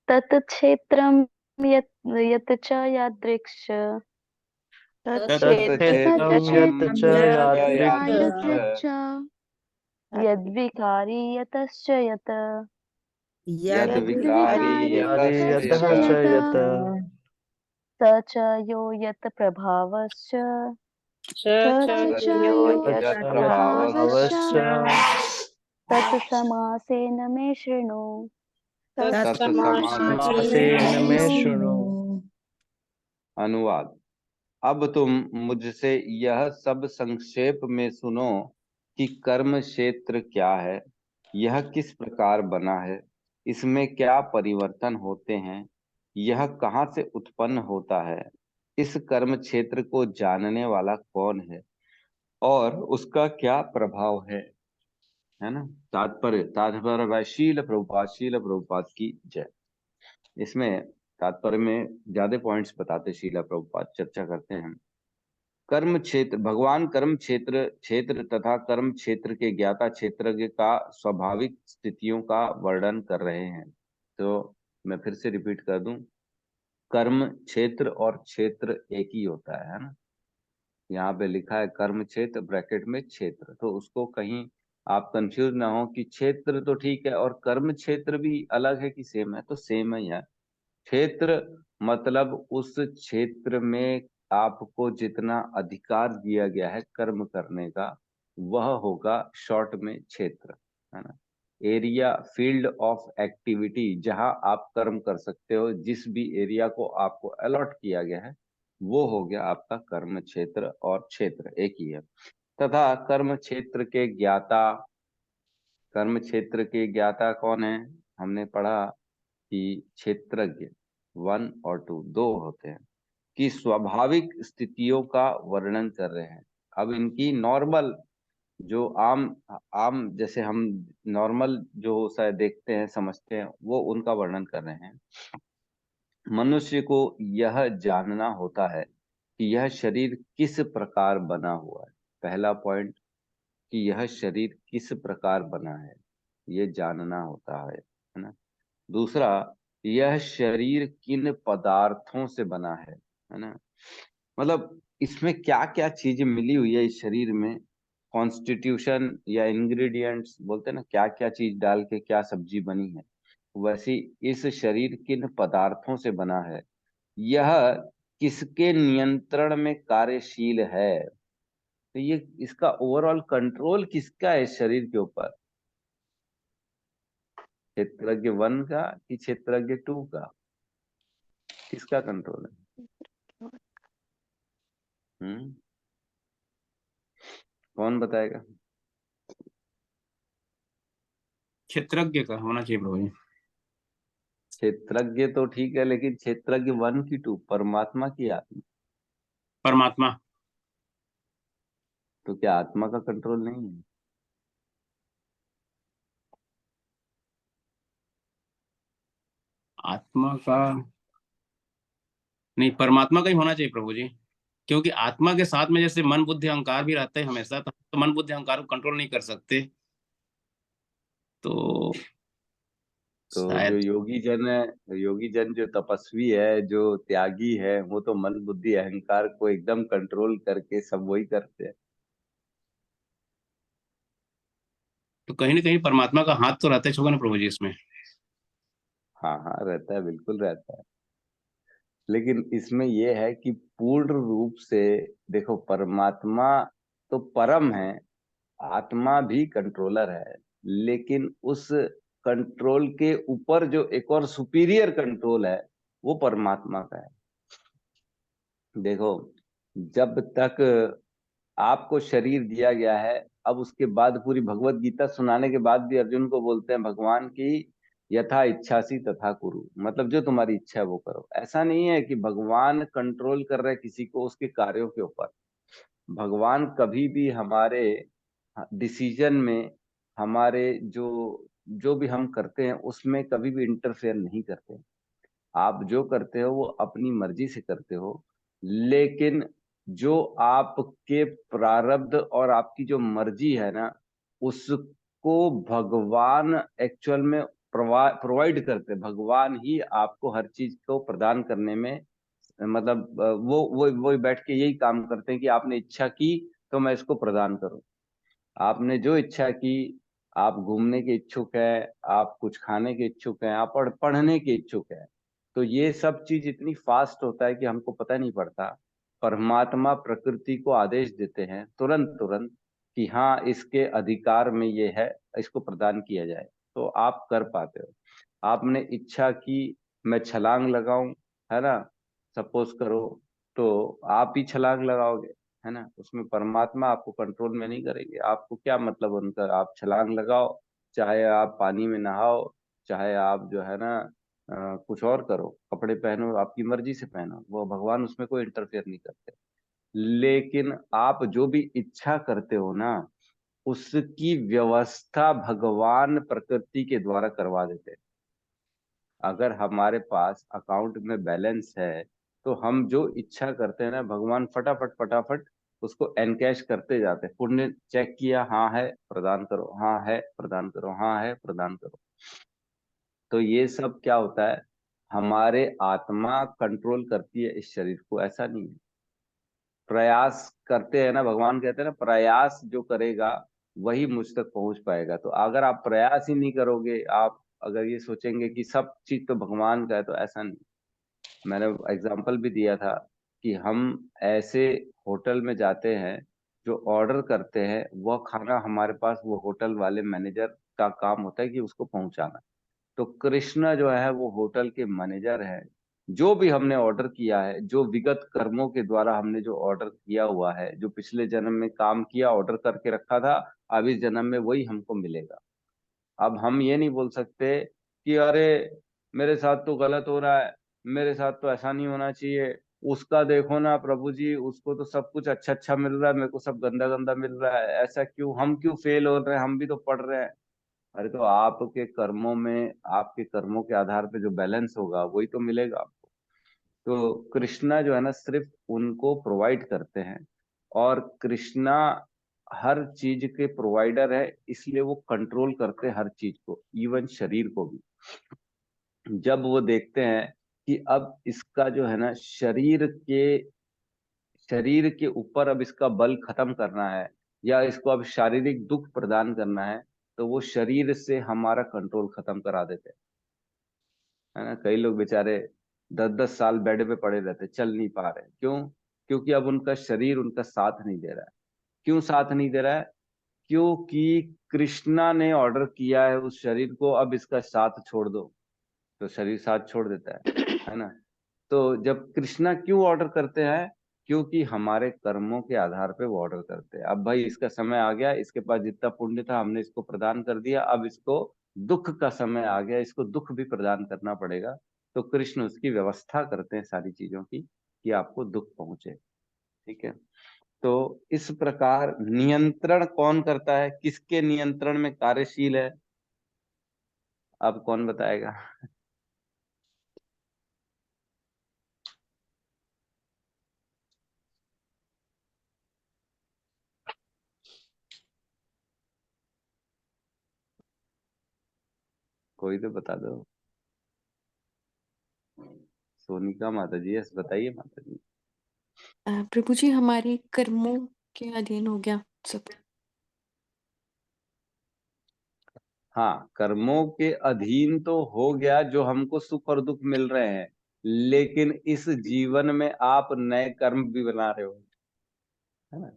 तत्क्षेत्रं यत् च यादृक् तच्चेतसं यत् च यादृक् यादृक् यद्विकारी यतश्च यत् यद्विकारी विकारी यतश्च यतः च यत् यत् स च यो यत् प्रभावश्च स च यो यो यत् यत् प्रभावश्च प्रभावश्च तत्समासेन मे शृणु समासेन मे शृणु। अनुवाद। अब तुम मुझसे यह सब संक्षेप में सुनो कि कर्म क्षेत्र क्या है, यह किस प्रकार बना है, इसमें क्या परिवर्तन होते हैं, यह कहाँ से उत्पन्न होता है, इस कर्म क्षेत्र को जानने वाला कौन है और उसका क्या प्रभाव है ना। तात्पर्य तात्पर्य शील प्रभुपाद की जय। इसमें तात्पर्य में ज्यादा पॉइंट्स बताते शीला प्रभुपाद, चर्चा करते हैं। कर्म क्षेत्र, भगवान कर्म क्षेत्र क्षेत्र तथा कर्म क्षेत्र के ज्ञाता क्षेत्रज्ञ का स्वाभाविक स्थितियों का वर्णन कर रहे हैं। तो मैं फिर से रिपीट कर दूं, कर्म क्षेत्र और क्षेत्र एक ही होता है ना। यहाँ पे लिखा है कर्म क्षेत्र ब्रैकेट में क्षेत्र, तो उसको कहीं आप कंफ्यूज ना हो कि क्षेत्र तो ठीक है और कर्म क्षेत्र भी अलग है कि सेम है, तो सेम ही है। क्षेत्र मतलब उस क्षेत्र में आपको जितना अधिकार दिया गया है कर्म करने का, वह होगा शॉर्ट में क्षेत्र, है ना। एरिया, फील्ड ऑफ एक्टिविटी, जहां आप कर्म कर सकते हो, जिस भी एरिया को आपको अलॉट किया गया है वो हो गया आपका कर्म क्षेत्र, और क्षेत्र एक ही है। तथा कर्म क्षेत्र के ज्ञाता, कर्म क्षेत्र के ज्ञाता कौन है, हमने पढ़ा कि क्षेत्रज्ञ 1 और 2 दो होते हैं, कि स्वाभाविक स्थितियों का वर्णन कर रहे हैं। अब इनकी नॉर्मल जो आम आम जैसे हम नॉर्मल जो शायद देखते हैं समझते हैं, वो उनका वर्णन कर रहे हैं। मनुष्य को यह जानना होता है कि यह शरीर किस प्रकार बना हुआ है। पहला पॉइंट, कि यह शरीर किस प्रकार बना है, ये जानना होता है ना। दूसरा, यह शरीर किन पदार्थों से बना है ना। मतलब इसमें क्या क्या चीजें मिली हुई है इस शरीर में, कॉन्स्टिट्यूशन या इंग्रेडिएंट्स बोलते हैं ना, क्या क्या चीज डाल के क्या सब्जी बनी है, वैसी इस शरीर किन पदार्थों से बना है, यह किसके नियंत्रण में कार्यशील है। तो ये इसका ओवरऑल कंट्रोल किसका है इस शरीर के ऊपर, क्षेत्रज्ञ 1 का कि क्षेत्रज्ञ 2 का, किसका कंट्रोल है? कौन बताएगा? क्षेत्रज्ञ का होना चाहिए प्रभु जी। क्षेत्रज्ञ तो ठीक है, लेकिन क्षेत्रज्ञ 1 की 2, परमात्मा की आत्मा, परमात्मा। तो क्या आत्मा का कंट्रोल नहीं है? आत्मा का नहीं, परमात्मा का ही होना चाहिए प्रभु जी, क्योंकि आत्मा के साथ में जैसे मन बुद्धि अहंकार भी रहते हैं हमेशा, तो मन बुद्धि अहंकार को कंट्रोल नहीं कर सकते, तो तो जो शायद। योगी जन जो तपस्वी है, जो त्यागी है, वो तो मन बुद्धि अहंकार को एकदम कंट्रोल करके सब वही करते हैं। तो कहीं ना कहीं परमात्मा का हाथ तो रहता है होगा ना प्रभु जी इसमें। हाँ हाँ, रहता है, बिल्कुल रहता है। लेकिन इसमें यह है कि पूर्ण रूप से देखो, परमात्मा तो परम है, आत्मा भी कंट्रोलर है, लेकिन उस कंट्रोल के ऊपर जो एक और सुपीरियर कंट्रोल है, वो परमात्मा का है। देखो, जब तक आपको शरीर दिया गया है, अब उसके बाद पूरी भगवत गीता सुनाने के बाद भी अर्जुन को बोलते हैं भगवान की यथा इच्छासी तथा कुरु, मतलब जो तुम्हारी इच्छा है वो करो। ऐसा नहीं है कि भगवान कंट्रोल कर रहे किसी को उसके कार्यों के ऊपर। भगवान कभी भी हमारे डिसीजन में, हमारे जो जो भी हम करते हैं उसमें कभी भी इंटरफेयर नहीं करते। आप जो करते हो वो अपनी मर्जी से करते हो, लेकिन जो आपके प्रारब्ध और आपकी जो मर्जी है ना, उसको भगवान एक्चुअल में प्रोवाइड करते हैं। भगवान ही आपको हर चीज को प्रदान करने में मतलब वो बैठ के यही काम करते हैं कि आपने इच्छा की तो मैं इसको प्रदान करूं। आपने जो इच्छा की, आप घूमने के इच्छुक है, आप कुछ खाने के इच्छुक हैं, आप पढ़ने के इच्छुक है, तो ये सब चीज इतनी फास्ट होता है कि हमको पता नहीं पड़ता। परमात्मा प्रकृति को आदेश देते हैं तुरंत तुरंत कि हाँ इसके अधिकार में ये है, इसको प्रदान किया जाए, तो आप कर पाते हो। आपने इच्छा की मैं छलांग लगाऊं, है ना, सपोज करो, तो आप ही छलांग लगाओगे, है ना। उसमें परमात्मा आपको कंट्रोल में नहीं करेंगे, आपको क्या मतलब उनका। आप छलांग लगाओ, चाहे आप पानी में नहाओ, चाहे आप जो है ना कुछ और करो, कपड़े पहनो, आपकी मर्जी से पहनो, वो भगवान उसमें कोई इंटरफेयर नहीं करते। लेकिन आप जो भी इच्छा करते हो ना, उसकी व्यवस्था भगवान प्रकृति के द्वारा करवा देते हैं। अगर हमारे पास अकाउंट में बैलेंस है तो हम जो इच्छा करते हैं ना, भगवान फटाफट फटाफट उसको एनकैश करते जाते हैं। पुण्य चेक किया, हाँ है प्रदान करो, हाँ है प्रदान करो, हाँ है प्रदान करो। तो ये सब क्या होता है, हमारे आत्मा कंट्रोल करती है इस शरीर को, ऐसा नहीं है। प्रयास करते हैं ना, भगवान कहते हैं ना, प्रयास जो करेगा वही मुझ तक पहुंच पाएगा। तो अगर आप प्रयास ही नहीं करोगे, आप अगर ये सोचेंगे कि सब चीज तो भगवान का है, तो ऐसा नहीं। मैंने एग्जाम्पल भी दिया था कि हम ऐसे होटल में जाते हैं, जो ऑर्डर करते हैं वह खाना हमारे पास वो होटल वाले मैनेजर का काम होता है कि उसको पहुंचाना। तो कृष्ण जो है वो होटल के मैनेजर है। जो भी हमने ऑर्डर किया है, जो विगत कर्मों के द्वारा हमने जो ऑर्डर किया हुआ है, जो पिछले जन्म में काम किया, ऑर्डर करके रखा था, अब इस जन्म में वही हमको मिलेगा। अब हम ये नहीं बोल सकते कि अरे मेरे साथ तो गलत हो रहा है, मेरे साथ तो ऐसा नहीं होना चाहिए, उसका देखो ना प्रभु जी, उसको तो सब कुछ अच्छा अच्छा मिल रहा है, मेरे को सब गंदा गंदा मिल रहा है, ऐसा क्यों, हम क्यों फेल हो रहे हैं, हम भी तो पढ़ रहे हैं। अरे तो आपके कर्मों में, आपके कर्मों के आधार पे जो बैलेंस होगा वही तो मिलेगा आपको। तो कृष्णा जो है ना सिर्फ उनको प्रोवाइड करते हैं, और कृष्णा हर चीज के प्रोवाइडर है, इसलिए वो कंट्रोल करते हैं हर चीज को, इवन शरीर को भी। जब वो देखते हैं कि अब इसका जो है ना शरीर के ऊपर अब इसका बल खत्म करना है, या इसको अब शारीरिक दुख प्रदान करना है, तो वो शरीर से हमारा कंट्रोल खत्म करा देते हैं, है ना। कई लोग बेचारे 10-10 साल बेड पे पड़े रहते, चल नहीं पा रहे, क्यों? क्योंकि अब उनका शरीर उनका साथ नहीं दे रहा है। क्यों साथ नहीं दे रहा है? क्योंकि कृष्णा ने ऑर्डर किया है उस शरीर को, अब इसका साथ छोड़ दो, तो शरीर साथ छोड़ देता है ना। तो जब कृष्णा क्यों ऑर्डर करते हैं? क्योंकि हमारे कर्मों के आधार पे वो ऑर्डर करते हैं। अब भाई इसका समय आ गया, इसके पास जितना पुण्य था हमने इसको प्रदान कर दिया, अब इसको दुख का समय आ गया, इसको दुख भी प्रदान करना पड़ेगा। तो कृष्ण उसकी व्यवस्था करते हैं सारी चीजों की, कि आपको दुख पहुंचे। ठीक है। तो इस प्रकार नियंत्रण कौन करता है, किसके नियंत्रण में कार्यशील है, अब कौन बताएगा? कोई तो बता दो। सोनिका माता जी, यस बताइए माता जी। प्रभु जी हमारे कर्मों के अधीन हो गया सब। हाँ, कर्मों के अधीन तो हो गया, जो हमको सुख और दुख मिल रहे हैं, लेकिन इस जीवन में आप नए कर्म भी बना रहे हो, है ना।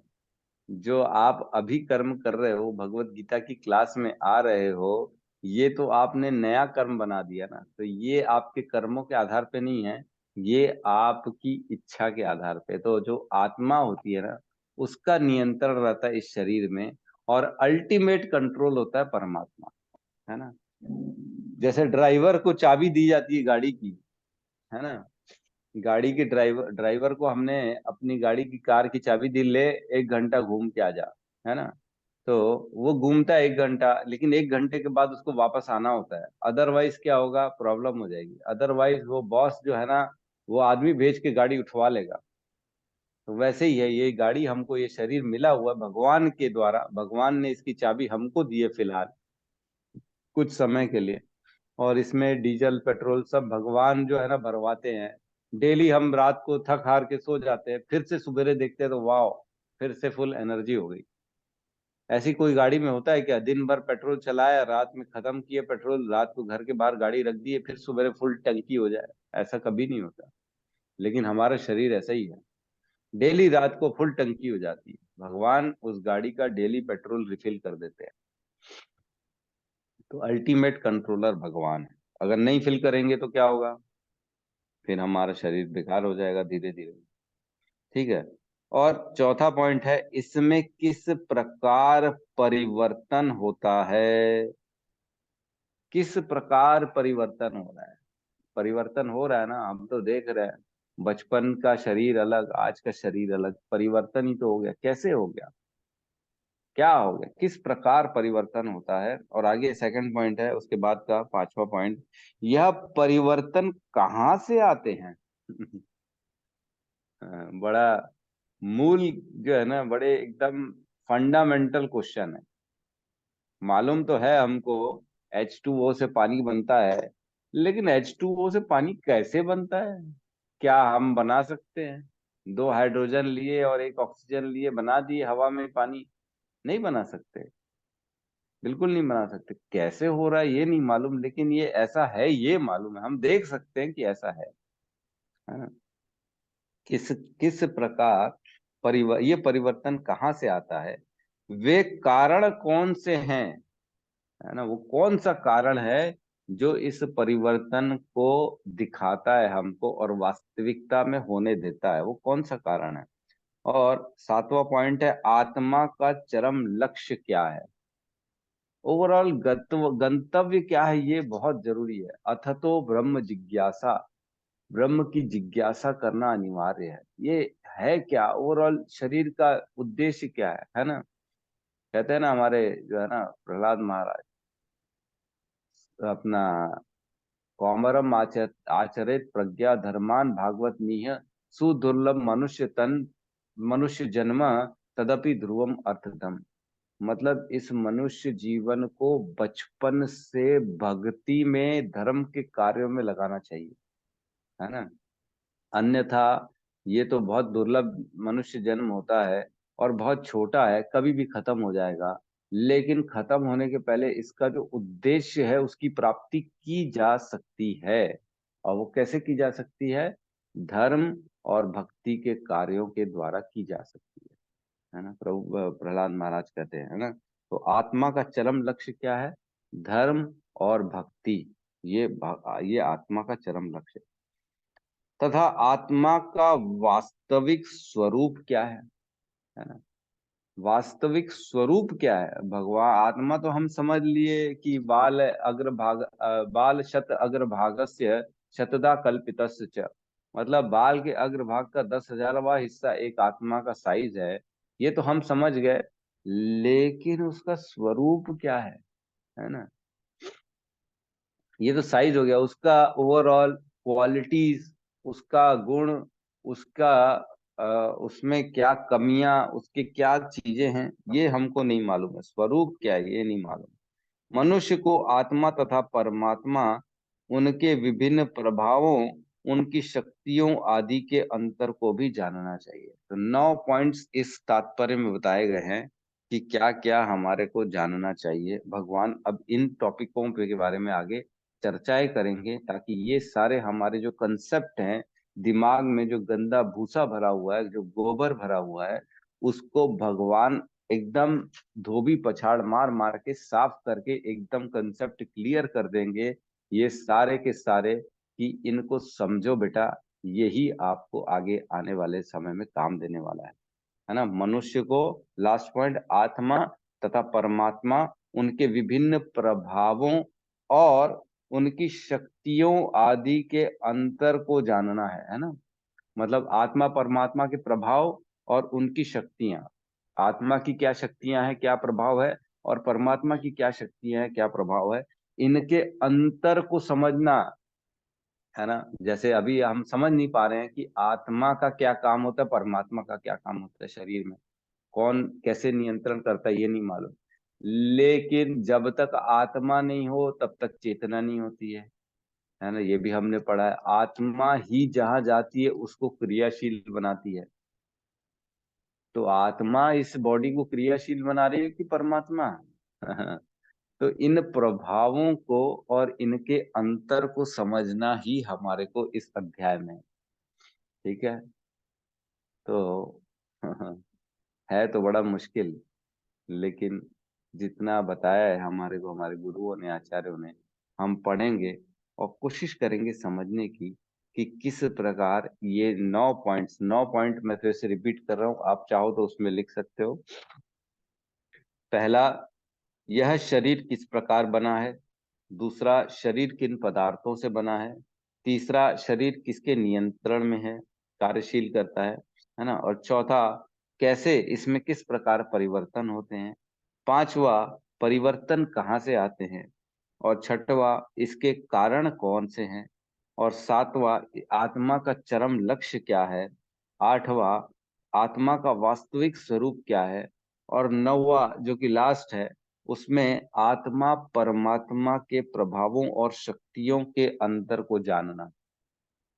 जो आप अभी कर्म कर रहे हो, भगवत गीता की क्लास में आ रहे हो, ये तो आपने नया कर्म बना दिया ना। तो ये आपके कर्मों के आधार पे नहीं है, ये आपकी इच्छा के आधार पे। तो जो आत्मा होती है ना, उसका नियंत्रण रहता है इस शरीर में, और अल्टीमेट कंट्रोल होता है परमात्मा, है ना। जैसे ड्राइवर को चाबी दी जाती है गाड़ी की, है ना। गाड़ी के ड्राइवर को हमने अपनी गाड़ी की, कार की चाबी दी, ले 1 घंटा घूम के आ जा, है ना। तो वो घूमता है 1 घंटा, लेकिन 1 घंटे के बाद उसको वापस आना होता है, अदरवाइज क्या होगा, प्रॉब्लम हो जाएगी। अदरवाइज वो बॉस जो है ना, वो आदमी भेज के गाड़ी उठवा लेगा। तो वैसे ही है, ये गाड़ी हमको, ये शरीर मिला हुआ भगवान के द्वारा, भगवान ने इसकी चाबी हमको दी है फिलहाल कुछ समय के लिए, और इसमें डीजल पेट्रोल सब भगवान जो है ना भरवाते हैं। डेली हम रात को थक हार के सो जाते हैं, फिर से सवेरे देखते हैं तो वाह, फिर से फुल एनर्जी हो गई। ऐसी कोई गाड़ी में होता है क्या, दिन भर पेट्रोल चलाया, रात में खत्म किए पेट्रोल, रात को घर के बाहर गाड़ी रख दिए, फिर सुबह फुल टंकी हो जाए? ऐसा कभी नहीं होता। लेकिन हमारा शरीर ऐसा ही है, डेली रात को फुल टंकी हो जाती है। भगवान उस गाड़ी का डेली पेट्रोल रिफिल कर देते हैं। तो अल्टीमेट कंट्रोलर भगवान है। अगर नहीं फिल करेंगे तो क्या होगा, फिर हमारा शरीर बेकार हो जाएगा धीरे धीरे। ठीक है। और चौथा पॉइंट है, इसमें किस प्रकार परिवर्तन होता है? किस प्रकार परिवर्तन हो रहा है? परिवर्तन हो रहा है ना, हम तो देख रहे हैं। बचपन का शरीर अलग, आज का शरीर अलग, परिवर्तन ही तो हो गया। कैसे हो गया, क्या हो गया, किस प्रकार परिवर्तन होता है? और आगे सेकंड पॉइंट है, उसके बाद का पांचवा पॉइंट, यह परिवर्तन कहाँ से आते हैं? बड़ा मूल जो है ना, बड़े एकदम फंडामेंटल क्वेश्चन है। मालूम तो है हमको H2O से पानी बनता है, लेकिन H2O से पानी कैसे बनता है? क्या हम बना सकते हैं? दो हाइड्रोजन लिए और एक ऑक्सीजन लिए बना दिए हवा में पानी? नहीं बना सकते, बिल्कुल नहीं बना सकते। कैसे हो रहा है ये नहीं मालूम, लेकिन ये ऐसा है ये मालूम है, हम देख सकते हैं कि ऐसा है ना? किस किस प्रकार ये परिवर्तन कहाँ से आता है? वे कारण कौन से हैं, है ना? वो कौन सा कारण है जो इस परिवर्तन को दिखाता है हमको और वास्तविकता में होने देता है? वो कौन सा कारण है? और सातवां पॉइंट है, आत्मा का चरम लक्ष्य क्या है? ओवरऑल गंतव्य क्या है, ये बहुत जरूरी है। अथतो ब्रह्म जिज्ञासा, ब्रह्म की जिज्ञासा करना अनिवार्य है। ये है क्या, ओवरऑल शरीर का उद्देश्य क्या है ना? कहते हैं ना हमारे जो है ना प्रहलाद महाराज, अपना कौमरम आचरित प्रज्ञा धर्मान भागवत नीह, सुदुर्लभ मनुष्य तन मनुष्य जन्म, तदपि ध्रुवम अर्थदम। मतलब इस मनुष्य जीवन को बचपन से भक्ति में, धर्म के कार्यों में लगाना चाहिए, है ना? अन्यथा ये तो बहुत दुर्लभ मनुष्य जन्म होता है और बहुत छोटा है, कभी भी खत्म हो जाएगा। लेकिन खत्म होने के पहले इसका जो उद्देश्य है उसकी प्राप्ति की जा सकती है। और वो कैसे की जा सकती है? धर्म और भक्ति के कार्यों के द्वारा की जा सकती है ना? प्रभु प्रहलाद महाराज कहते हैं, है ना? तो आत्मा का चरम लक्ष्य क्या है? धर्म और भक्ति, ये आत्मा का चरम लक्ष्य। तथा आत्मा का वास्तविक स्वरूप क्या है ना? वास्तविक स्वरूप क्या है? भगवान आत्मा तो हम समझ लिए कि बाल शत अग्रभागस्य शतदा कल्पितस्य च, मतलब बाल के अग्रभाग का 10,000वां हिस्सा एक आत्मा का साइज है। ये तो हम समझ गए, लेकिन उसका स्वरूप क्या है ना? ये तो साइज हो गया, उसका ओवरऑल क्वालिटीज, उसका गुण, उसका उसमें क्या कमियां, उसके क्या चीजें हैं, ये हमको नहीं मालूम है। स्वरूप क्या है ये नहीं मालूम। मनुष्य को आत्मा तथा परमात्मा, उनके विभिन्न प्रभावों, उनकी शक्तियों आदि के अंतर को भी जानना चाहिए। तो 9 पॉइंट्स इस तात्पर्य में बताए गए हैं कि क्या क्या हमारे को जानना चाहिए। भगवान अब इन टॉपिकों के बारे में आगे चर्चाएं करेंगे, ताकि ये सारे हमारे जो कंसेप्ट हैं, दिमाग में जो गंदा भूसा भरा हुआ है, जो गोबर भरा हुआ है, उसको भगवान एकदम धोबी पछाड़ मार मार के साफ करके एकदम कंसेप्ट क्लियर कर देंगे। ये सारे के सारे कि इनको समझो बेटा, यही आपको आगे आने वाले समय में काम देने वाला है ना? मनुष्य को, लास्ट पॉइंट, आत्मा तथा परमात्मा, उनके विभिन्न प्रभावों और उनकी शक्तियों आदि के अंतर को जानना है ना? मतलब आत्मा परमात्मा के प्रभाव और उनकी शक्तियां, आत्मा की क्या शक्तियां हैं, क्या प्रभाव है, और परमात्मा की क्या शक्तियां हैं, क्या प्रभाव है, इनके अंतर को समझना, है ना? जैसे अभी हम समझ नहीं पा रहे हैं कि आत्मा का क्या काम होता है, परमात्मा का क्या काम होता है, शरीर में कौन कैसे नियंत्रण करता है ये नहीं मालूम। लेकिन जब तक आत्मा नहीं हो तब तक चेतना नहीं होती है है ना, ये भी हमने पढ़ा है। आत्मा ही जहां जाती है उसको क्रियाशील बनाती है। तो आत्मा इस बॉडी को क्रियाशील बना रही है कि परमात्मा? तो इन प्रभावों को और इनके अंतर को समझना ही हमारे को इस अध्याय में, ठीक है। तो है तो बड़ा मुश्किल, लेकिन जितना बताया है हमारे को हमारे गुरुओं ने, आचार्यों ने, हम पढ़ेंगे और कोशिश करेंगे समझने की कि किस प्रकार ये 9 पॉइंट्स, 9 पॉइंट मैं फिर से रिपीट कर रहा हूँ, आप चाहो तो उसमें लिख सकते हो। पहला, यह शरीर किस प्रकार बना है। दूसरा, शरीर किन पदार्थों से बना है। तीसरा, शरीर किसके नियंत्रण में है, कार्यशील करता है ना। और चौथा, कैसे इसमें किस प्रकार परिवर्तन होते हैं। पांचवा, परिवर्तन कहाँ से आते हैं। और छठवा, इसके कारण कौन से हैं। और सातवां, आत्मा का चरम लक्ष्य क्या है। आठवां, आत्मा का वास्तविक स्वरूप क्या है। और नौवां जो कि लास्ट है, उसमें आत्मा परमात्मा के प्रभावों और शक्तियों के अंतर को जानना,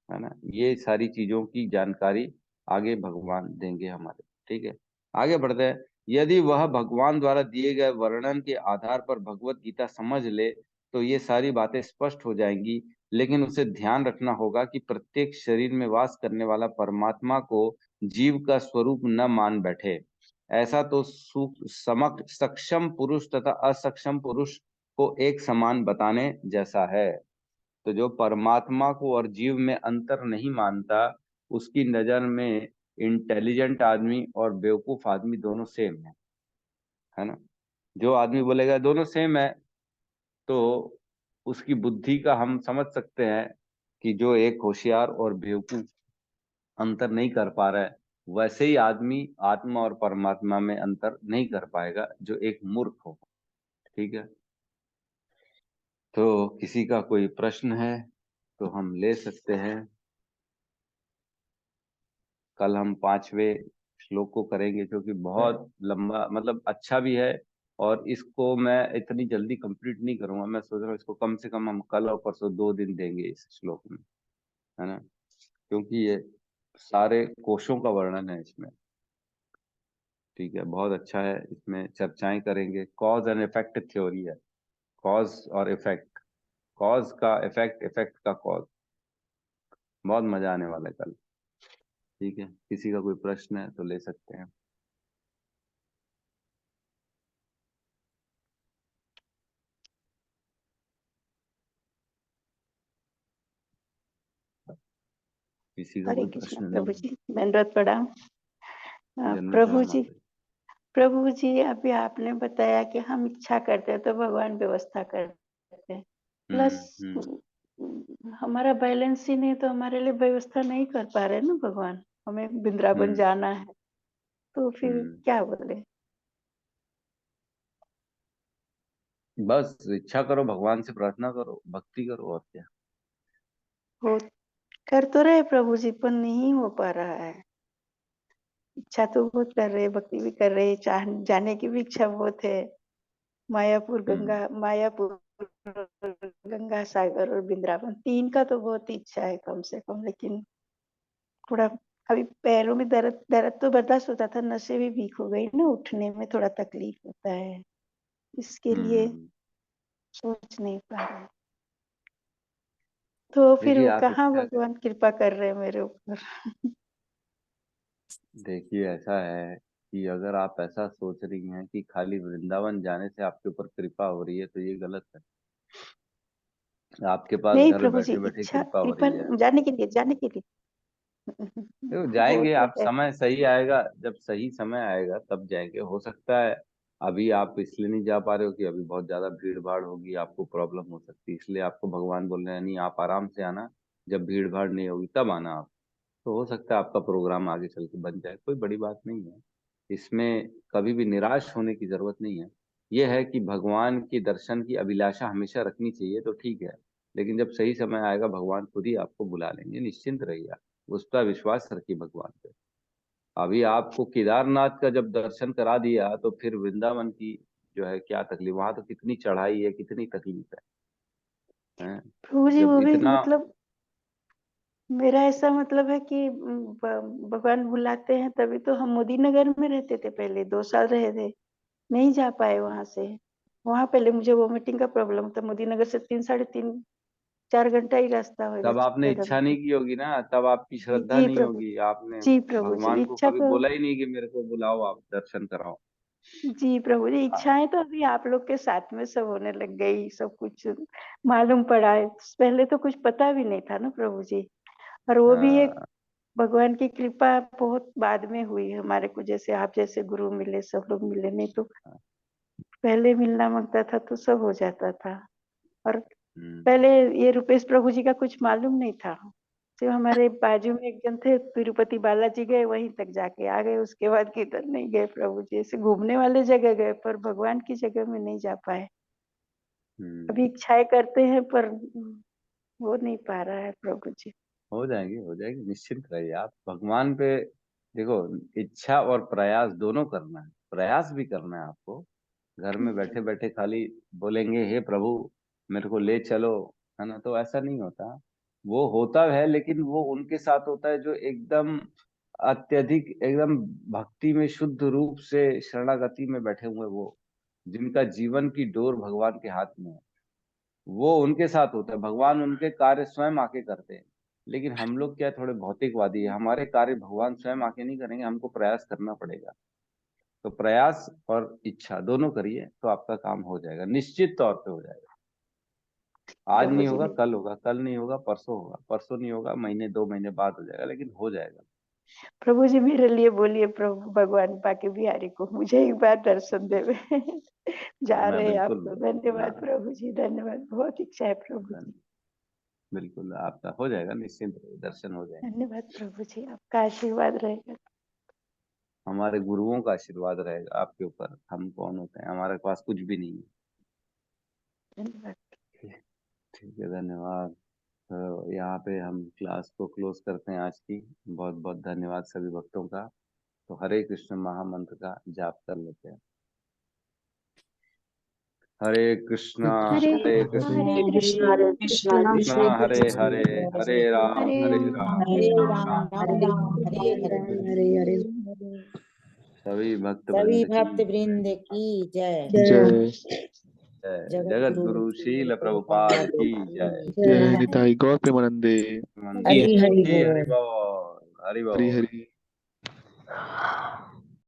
है ना। ये सारी चीजों की जानकारी आगे भगवान देंगे हमारे, ठीक है। आगे बढ़ते हैं। यदि वह भगवान द्वारा दिए गए वर्णन के आधार पर भगवत गीता समझ ले तो ये सारी बातें स्पष्ट हो जाएंगी, लेकिन उसे ध्यान रखना होगा कि प्रत्येक शरीर में वास करने वाला परमात्मा को जीव का स्वरूप न मान बैठे। ऐसा तो सक्षम पुरुष तथा असक्षम पुरुष को एक समान बताने जैसा है। तो जो परमात्मा को और जीव में अंतर नहीं मानता, उसकी नजर में इंटेलिजेंट आदमी और बेवकूफ आदमी दोनों सेम है ना। जो आदमी बोलेगा दोनों सेम है, तो उसकी बुद्धि का हम समझ सकते हैं कि जो एक होशियार और बेवकूफ अंतर नहीं कर पा रहा है, वैसे ही आदमी आत्मा और परमात्मा में अंतर नहीं कर पाएगा जो एक मूर्ख हो, ठीक है। तो किसी का कोई प्रश्न है तो हम ले सकते हैं। कल हम 5वें श्लोक को करेंगे, क्योंकि बहुत लंबा, मतलब अच्छा भी है, और इसको मैं इतनी जल्दी कंप्लीट नहीं करूंगा। मैं सोच रहा हूँ इसको कम से कम हम कल और परसों 2 दिन देंगे इस श्लोक में, है ना, क्योंकि ये सारे कोशों का वर्णन है इसमें, ठीक है। बहुत अच्छा है, इसमें चर्चाएं करेंगे। कॉज एंड इफेक्ट थ्योरी है, कॉज और इफेक्ट, कॉज का इफेक्ट, इफेक्ट का कॉज। बहुत मजा आने वाला है कल, ठीक है। किसी का कोई प्रश्न है तो ले सकते हैं। किसी का हरे कोई कृष्ण प्रश्न प्रभु नहीं है? जी, दंडवत प्रणाम। जन्म प्रभु जन्म जी, माता। प्रभु जी, अभी आपने बताया कि हम इच्छा करते हैं तो भगवान व्यवस्था करते हैं, प्लस हम्म। हमारा बैलेंस ही नहीं तो हमारे लिए व्यवस्था नहीं कर पा रहे ना भगवान। हमें वृंदावन हम्म। जाना है, तो फिर हम्म। क्या बोले। बस इच्छा करो, भगवान से प्रार्थना करो, भक्ति करो, और क्या। हो कर तो रहे प्रभु जी, पर नहीं हो पा रहा है। इच्छा तो बहुत कर रहे, भक्ति भी कर रहे, चाह जाने की भी इच्छा बहुत है। मायापुर हम्म। गंगा, मायापुर गंगा सागर और वृंदावन, 3 का तो बहुत इच्छा है कम से कम, लेकिन थोड़ा अभी पैरों में दर्द दर्द तो बर्दाश्त होता था, नसें भी वीक हो गई ना, उठने में थोड़ा तकलीफ होता है, इसके लिए हम्म। सोच नहीं पा रहे। तो फिर देखिए वो आप कहाँ इच्छा, भगवान कृपा कर रहे हैं मेरे ऊपर। देखिए ऐसा है कि अगर आप ऐसा सोच रही हैं कि खाली वृंदावन जाने से आपके ऊपर कृपा हो रही है, तो ये गलत है। आपके पास नहीं घर प्रभु जी, बैठे बैठे इच्छा कृपा हो कृपा रही है। जाने के लिए, जाने के लिए। तो वो जाएंगे तो आप, है। समय सही आएगा, जब सही समय आएगा तब जाएंगे। हो सकता है अभी आप इसलिए नहीं जा पा रहे हो कि अभी बहुत ज्यादा भीड़ भाड़ होगी, आपको प्रॉब्लम हो सकती है, इसलिए आपको भगवान बोल रहे हैं नहीं आप आराम से आना, जब भीड़ भाड़ नहीं होगी तब आना आप। तो हो सकता है आपका प्रोग्राम आगे चल के बन जाए, कोई बड़ी बात नहीं है। इसमें कभी भी निराश होने की जरूरत नहीं है। यह है कि भगवान के दर्शन की अभिलाषा हमेशा रखनी चाहिए, तो ठीक है। लेकिन जब सही समय आएगा भगवान खुद ही आपको बुला लेंगे, निश्चिंत रहिए आप, उस पर विश्वास रखिए भगवान पे। अभी आपको केदारनाथ का जब दर्शन करा दिया तो फिर वृंदावन की जो है क्या तकलीफ, वहां तो कितनी चढ़ाई है, कितनी तकलीफ है। प्रभु जी जब वो भी इतना मतलब मेरा ऐसा मतलब है कि भगवान बुलाते हैं तभी तो हम मोदी नगर में रहते थे, पहले 2 साल रहे थे, नहीं जा पाए वहां से। वहां पहले मुझे वोमिटिंग का प्रॉब्लम था, मोदी नगर से 3 साढ़े 3 4 घंटा ही रास्ता होगा तब आपने पैदल। इच्छा नहीं की होगी ना, तब आपकी श्रद्धा जी नहीं प्रभु, होगी, आपने जी प्रभु जी, भगवान को इच्छा कभी तो बोला ही नहीं कि मेरे को बुलाओ, आप दर्शन कराओ। जी प्रभु जी, इच्छाएं तो अभी आप लोग के साथ में सब होने लग गई, सब कुछ मालूम पड़ा है। पहले तो कुछ पता भी नहीं था ना प्रभु जी, और वो भी एक हाँ, भगवान की कृपा बहुत बाद में हुई हमारे को, जैसे आप जैसे गुरु मिले, सब लोग मिले, नहीं तो पहले मिलना मांगता था तो सब हो जाता था। और पहले ये रुपेश प्रभु जी का कुछ मालूम नहीं था, सिर्फ हमारे बाजू में एक जन थे, तिरुपति बालाजी गए, वहीं तक जाके आ गए, उसके बाद किधर नहीं गए प्रभु जी। ऐसे घूमने वाले जगह गए पर भगवान की जगह में नहीं जा पाए। अभी इच्छाएं करते हैं पर हो नहीं पा रहा है प्रभु जी। हो जाएंगे, हो जाएंगे, निश्चिंत रहिए आप भगवान पे। देखो, इच्छा और प्रयास दोनों करना है, प्रयास भी करना है आपको। घर में बैठे बैठे खाली बोलेंगे हे प्रभु मेरे को ले चलो, है ना, तो ऐसा नहीं होता। वो होता है लेकिन वो उनके साथ होता है जो एकदम अत्यधिक एकदम भक्ति में शुद्ध रूप से शरणागति में बैठे हुए, वो जिनका जीवन की डोर भगवान के हाथ में है, वो उनके साथ होता है। भगवान उनके कार्य स्वयं आके करते हैं। लेकिन हम लोग क्या, थोड़े भौतिकवादी है, हमारे कार्य भगवान स्वयं आके नहीं करेंगे, हमको प्रयास करना पड़ेगा। तो प्रयास और इच्छा दोनों करिए तो आपका काम हो जाएगा, निश्चित तौर पे हो जाएगा। आज प्रभु नहीं जी होगा ने कल होगा, कल नहीं होगा परसों होगा, परसों नहीं होगा महीने 2 महीने बाद हो जाएगा, लेकिन हो जाएगा। प्रभु जी मेरे लिए बोलिए प्रभु भगवान बाके बिहारी को मुझे एक बार दर्शन देवे। जा मैं रहे हैं आप बिल्कुल, तो, धन्यवाद हाँ, प्रभु जी, धन्यवाद, बहुत इच्छा है प्रभु जी। बिल्कुल आपका हो जाएगा, निश्चिंत रहिए, दर्शन हो जाएंगे। धन्यवाद प्रभु जी, आपका आशीर्वाद रहेगा। हमारे गुरुओं का आशीर्वाद रहेगा आपके ऊपर। हम कौन होते हैं, हमारे पास कुछ भी नहीं है। धन्यवाद। ठीक है, धन्यवाद। तो यहाँ पे हम क्लास को क्लोज करते हैं आज की। बहुत बहुत धन्यवाद सभी भक्तों का। तो हरे कृष्ण महामंत्र का जाप कर लेते हैं। हरे कृष्णा हरे हरे कृष्णा हरे कृष्णा कृष्ण कृष्ण हरे हरे, हरे राम हरे हरे राम राम हरे राम राम राम राम राम हरे हरे। हरे हरे। सभी भक्त सभी वृंद की भक्त वृंद की जय। जय जय। जगत जगत गुरु गुरु श्रील शील प्रभुपाद प्रभुपाद की जय। की जय जय। निताई गौर प्रेमानंदे। मंदिर हरि हरि हरि बोल। बोल, हरि हरि बोल। हरि।